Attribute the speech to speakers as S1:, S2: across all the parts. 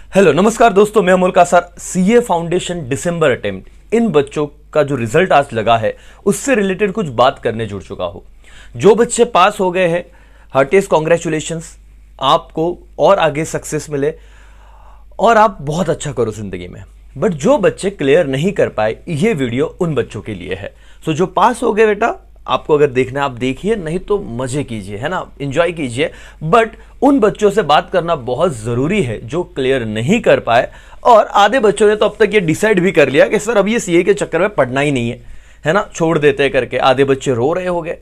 S1: Hello नमस्कार दोस्तों, मैं अमोल कासार। सीए फाउंडेशन दिसंबर अटेम्प्ट, इन बच्चों का जो रिजल्ट आज लगा है उससे रिलेटेड कुछ बात करने जुड़ चुका हूं। जो बच्चे पास हो गए हैं, हार्टिएस्ट कॉन्ग्रेचुलेशंस आपको, और आगे सक्सेस मिले और आप बहुत अच्छा करो जिंदगी में। बट जो बच्चे क्लियर नहीं कर पाए, ये वीडियो उन बच्चों के लिए है। सो जो पास हो गए बेटा, आपको अगर देखना है आप देखिए, नहीं तो मजे कीजिए, है ना, एंजॉय कीजिए। बट उन बच्चों से बात करना बहुत जरूरी है जो क्लियर नहीं कर पाए। और आधे बच्चों ने तो अब तक ये डिसाइड भी कर लिया कि सर अब ये सीए के चक्कर में पढ़ना ही नहीं है ना, छोड़ देते करके। आधे बच्चे रो रहे हो गए,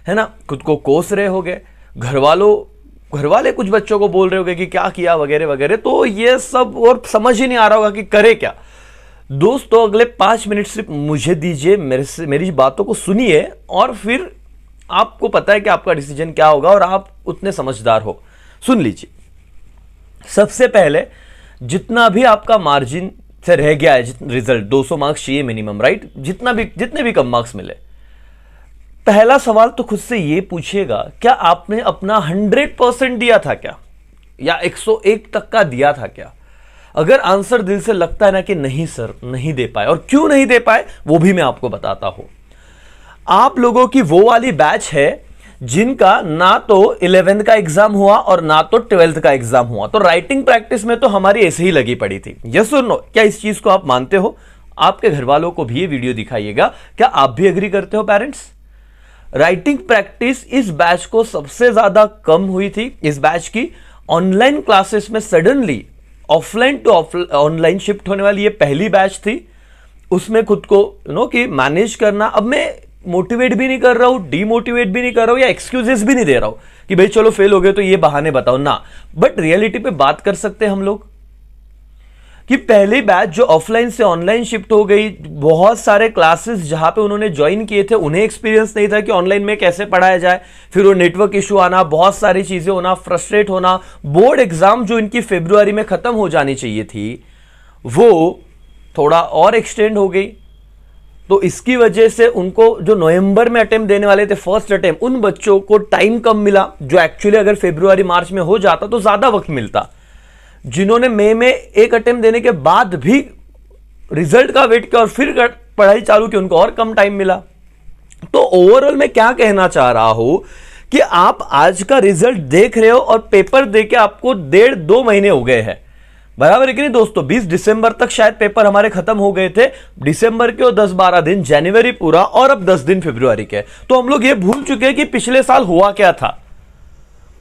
S1: है ना, खुद को कोस रहे हो गए, घर वाले कुछ बच्चों को बोल रहे होगे कि क्या किया वगैरह वगैरह। तो ये सब और समझ ही नहीं आ रहा होगा कि करे क्या। दोस्तों अगले 5 मिनट सिर्फ मुझे दीजिए, मेरी बातों को सुनिए और फिर आपको पता है कि आपका डिसीजन क्या होगा और आप उतने समझदार हो। सुन लीजिए। सबसे पहले, जितना भी आपका मार्जिन से रह गया है रिजल्ट, 200 मार्क्स चाहिए मिनिमम, राइट, जितने भी कम मार्क्स मिले, पहला सवाल तो खुद से ये पूछिएगा, क्या आपने अपना 100% दिया था क्या, या 101 तक का दिया था क्या। अगर आंसर दिल से लगता है ना कि नहीं सर नहीं दे पाए, और क्यों नहीं दे पाए वो भी मैं आपको बताता हूं। आप लोगों की वो वाली बैच है जिनका ना तो 11th का एग्जाम हुआ और ना तो 12th का एग्जाम हुआ, तो राइटिंग प्रैक्टिस में तो हमारी ऐसे ही लगी पड़ी थी। यस और नो, क्या इस चीज को आप मानते हो? आपके घर वालों को भी ये वीडियो दिखाइएगा। क्या आप भी एग्री करते हो पेरेंट्स? राइटिंग प्रैक्टिस इस बैच को सबसे ज्यादा कम हुई थी। इस बैच की ऑनलाइन क्लासेस में suddenly offline to online shift होने वाली ये पहली बैच थी। उसमें खुद को कि मैनेज करना, अब मैं मोटिवेट भी नहीं कर रहा हूं, डीमोटिवेट भी नहीं कर रहा हूं, या एक्सक्यूजेस भी नहीं दे रहा हूं कि भाई चलो फेल हो गए तो ये बहाने बताओ ना। बट रियलिटी पे बात कर सकते हैं हम लोग कि पहली बैच जो ऑफलाइन से ऑनलाइन शिफ्ट हो गई, बहुत सारे क्लासेस जहां पे उन्होंने ज्वाइन किए थे उन्हें एक्सपीरियंस नहीं था कि ऑनलाइन में कैसे पढ़ाया जाए। फिर वो नेटवर्क इशू आना, बहुत सारी चीजें होना, फ्रस्ट्रेट होना। बोर्ड एग्जाम जो इनकी फरवरी में खत्म हो जानी चाहिए थी वो थोड़ा और एक्सटेंड हो गई। तो इसकी वजह से उनको जो नवंबर में अटेम्प्ट देने वाले थे, फर्स्ट अटेम्प्ट, उन बच्चों को टाइम कम मिला, जो एक्चुअली अगर फरवरी मार्च में हो जाता तो ज्यादा वक्त मिलता। जिन्होंने मई में एक अटेम्प्ट देने के बाद भी रिजल्ट का वेट किया और फिर पढ़ाई चालू की, उनको और कम टाइम मिला। तो ओवरऑल मैं क्या कहना चाह रहा हूं कि आप आज का रिजल्ट देख रहे हो और पेपर देके आपको 1.5-2 महीने हो गए हैं, बराबर है कि नहीं दोस्तों। 20 दिसंबर तक शायद पेपर हमारे खत्म हो गए थे, दिसंबर के 10-12 दिन, जनवरी पूरा, और अब 10 दिन फरवरी के। तो हम लोग ये भूल चुके हैं कि पिछले साल हुआ क्या था।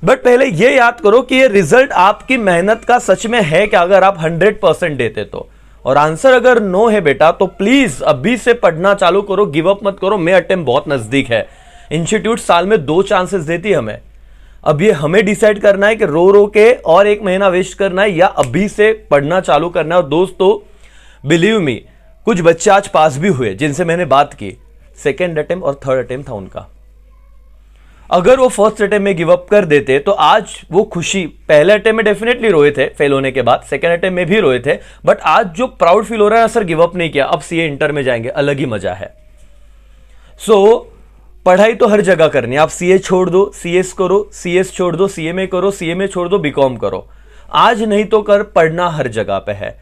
S1: बट पहले ये याद करो कि ये रिजल्ट आपकी मेहनत का सच में है क्या, अगर आप 100% देते तो। और आंसर अगर नो है बेटा, तो प्लीज अभी से पढ़ना चालू करो, गिव अप मत करो। मे अटेम्प्ट बहुत नजदीक है, इंस्टीट्यूट साल में 2 चांसेस देती है हमें। अब ये हमें डिसाइड करना है कि रो रो के और 1 महीना वेस्ट करना है या अभी से पढ़ना चालू करना है। और दोस्तों बिलीव मी, कुछ बच्चे आज पास भी हुए जिनसे मैंने बात की, 2nd अटेम्प्ट और 3rd अटेम्प्ट था उनका। अगर वो फर्स्ट अटेम्प्ट में गिव अप कर देते तो आज वो खुशी, पहले अटेम्प्ट में डेफिनेटली रोए थे फेल होने के बाद, 2nd अटेम्प्ट में भी रोए थे, बट आज जो प्राउड फील हो रहा है ना, सर गिव अप नहीं किया, अब सीए इंटर में जाएंगे, अलग ही मजा है। सो पढ़ाई तो हर जगह करनी है। आप सीए छोड़ दो, सीएस करो, सीएस छोड़ दो, सीएमए करो, सीएमए छोड़ दो, बीकॉम करो, आज नहीं तो कर, पढ़ना हर जगह पे है।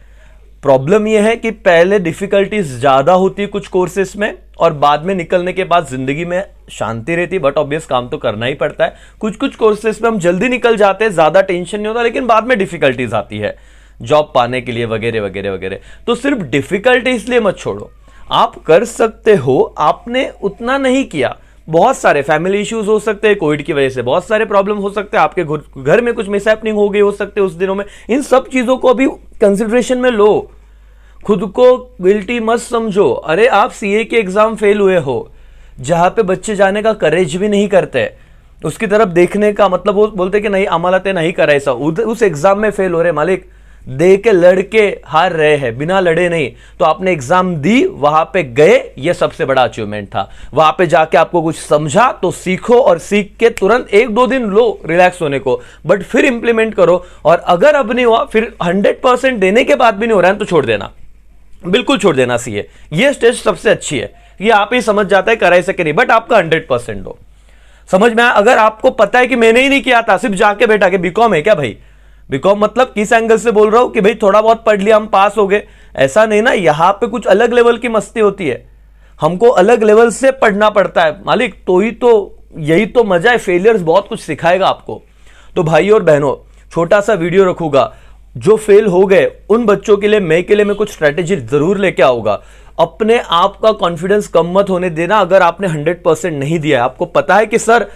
S1: प्रॉब्लम यह है कि पहले डिफिकल्टीज ज्यादा होती है कुछ कोर्सेस में, और बाद में निकलने के बाद जिंदगी में शांति रहती है। बट ऑब्वियस काम तो करना ही पड़ता है। कुछ कोर्सेस में हम जल्दी निकल जाते हैं, ज्यादा टेंशन नहीं होता, लेकिन बाद में डिफिकल्टीज आती है जॉब पाने के लिए वगैरह वगैरह वगैरह। तो सिर्फ डिफिकल्टी इसलिए मत छोड़ो, आप कर सकते हो। आपने उतना नहीं किया, बहुत सारे फैमिली इश्यूज हो सकते हैं, कोविड की वजह से बहुत सारे प्रॉब्लम हो सकते हैं, आपके घर में कुछ मिसहैपनिंग हो गई हो सकते हैं उस दिनों में। इन सब चीजों को अभी कंसिडरेशन में लो, खुद को गिल्टी मत समझो। अरे आप सीए के एग्जाम फेल हुए हो, जहां पे बच्चे जाने का करेज भी नहीं करते, उसकी तरफ देखने का मतलब वो बोलते कि नहीं आम्हाला ते नहीं करायचा, उस एग्जाम में फेल हो रहे, मालिक दे के लड़के हार रहे हैं, बिना लड़े नहीं। तो आपने एग्जाम दी, वहां पे गए, ये सबसे बड़ा अचीवमेंट था। वहां पे जाके आपको कुछ समझा तो सीखो, और सीख के तुरंत 1-2 दिन लो रिलैक्स होने को, बट फिर इंप्लीमेंट करो। और अगर अब नहीं हुआ, फिर 100% देने के बाद भी नहीं हो रहा है तो छोड़ देना, बिल्कुल छोड़ देना सीए। ये स्टेज सबसे अच्छी है, ये आप ही समझ जाता है कराई सके नहीं, बट आपका 100% दो। समझ में आया? अगर आपको पता है कि मैंने ही नहीं किया था, सिर्फ जाके बैठा के बीकॉम है क्या भाई, बिकॉज मतलब किस एंगल से बोल रहा हूं कि भाई थोड़ा बहुत पढ़ लिया हम पास हो गए, ऐसा नहीं ना, यहां पे कुछ अलग लेवल की मस्ती होती है, हमको अलग लेवल से पढ़ना पड़ता है मालिक, तो ही तो यही तो मजा है, फेलियर्स बहुत कुछ सिखाएगा आपको। तो भाई और बहनों, छोटा सा वीडियो रखूंगा, जो फेल हो गए उन बच्चों के लिए मैं कुछ स्ट्रेटेजी जरूर लेके आऊंगा। अपने आप का कॉन्फिडेंस कम मत होने देना अगर आपने 100% नहीं दिया है। आपको पता है कि सर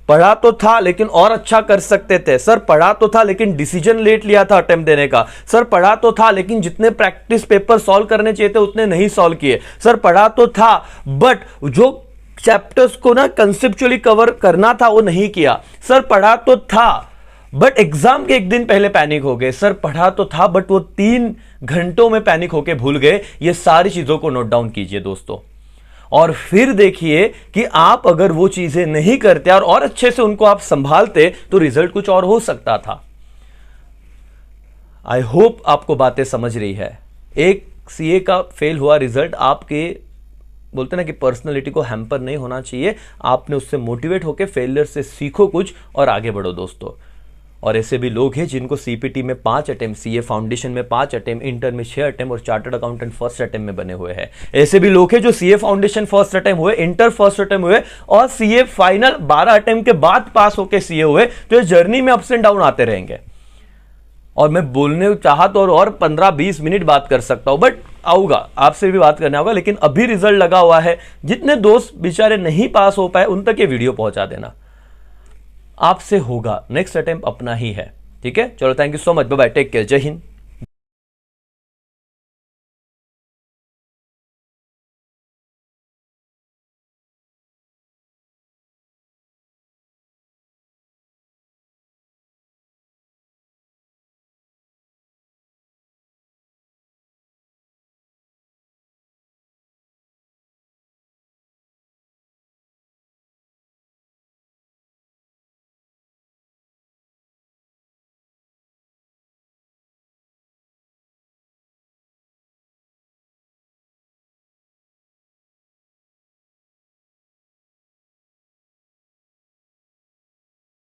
S1: पढ़ा तो था लेकिन और अच्छा कर सकते थे, सर पढ़ा तो था लेकिन डिसीजन लेट लिया था अटेम्प्ट देने का, सर पढ़ा तो था लेकिन जितने प्रैक्टिस पेपर सॉल्व करने चाहिए थे उतने नहीं सॉल्व किए, सर पढ़ा तो था बट जो चैप्टर्स को ना कंसेप्चुअली कवर करना था वो नहीं किया, सर पढ़ा तो था बट एग्जाम के एक दिन पहले पैनिक हो गए, सर पढ़ा तो था बट वो 3 घंटों में पैनिक होके भूल गए। ये सारी चीजों को नोट डाउन कीजिए दोस्तों, और फिर देखिए कि आप अगर वो चीजें नहीं करते और अच्छे से उनको आप संभालते तो रिजल्ट कुछ और हो सकता था। आई होप आपको बातें समझ रही है। एक सीए का फेल हुआ रिजल्ट आपके बोलते ना कि पर्सनालिटी को हैम्पर नहीं होना चाहिए, आपने उससे मोटिवेट होकर फेलियर से सीखो कुछ और आगे बढ़ो दोस्तों। और ऐसे भी लोग हैं जिनको सीपीटी में 5 अटेम्प्ट, सीए फाउंडेशन में 5 अटेम्प्ट, इंटर में 6 अटेम्प्ट और चार्टर्ड अकाउंटेंट फर्स्ट अटेम्प्ट में बने हुए हैं। ऐसे भी लोग हैं जो सीए फाउंडेशन फर्स्ट अटेम्प्ट हुए, इंटर फर्स्ट अटेम्प्ट हुए और सीए फाइनल 12 अटेम्प्ट के बाद पास होकर सीए हुए। तो इस जर्नी में अप्स एंड डाउन आते रहेंगे और मैं बोलने चाहा तो और 15-20 मिनट बात कर सकता हूं, बट आऊंगा, आपसे भी बात करने आऊंगा। लेकिन अभी रिजल्ट लगा हुआ है, जितने दोस्त बेचारे नहीं पास हो पाए उन तक ये वीडियो पहुंचा देना, आपसे होगा। नेक्स्ट अटेम्प्ट अपना ही है, ठीक है। चलो thank you so much, bye bye, take care, जय हिंद।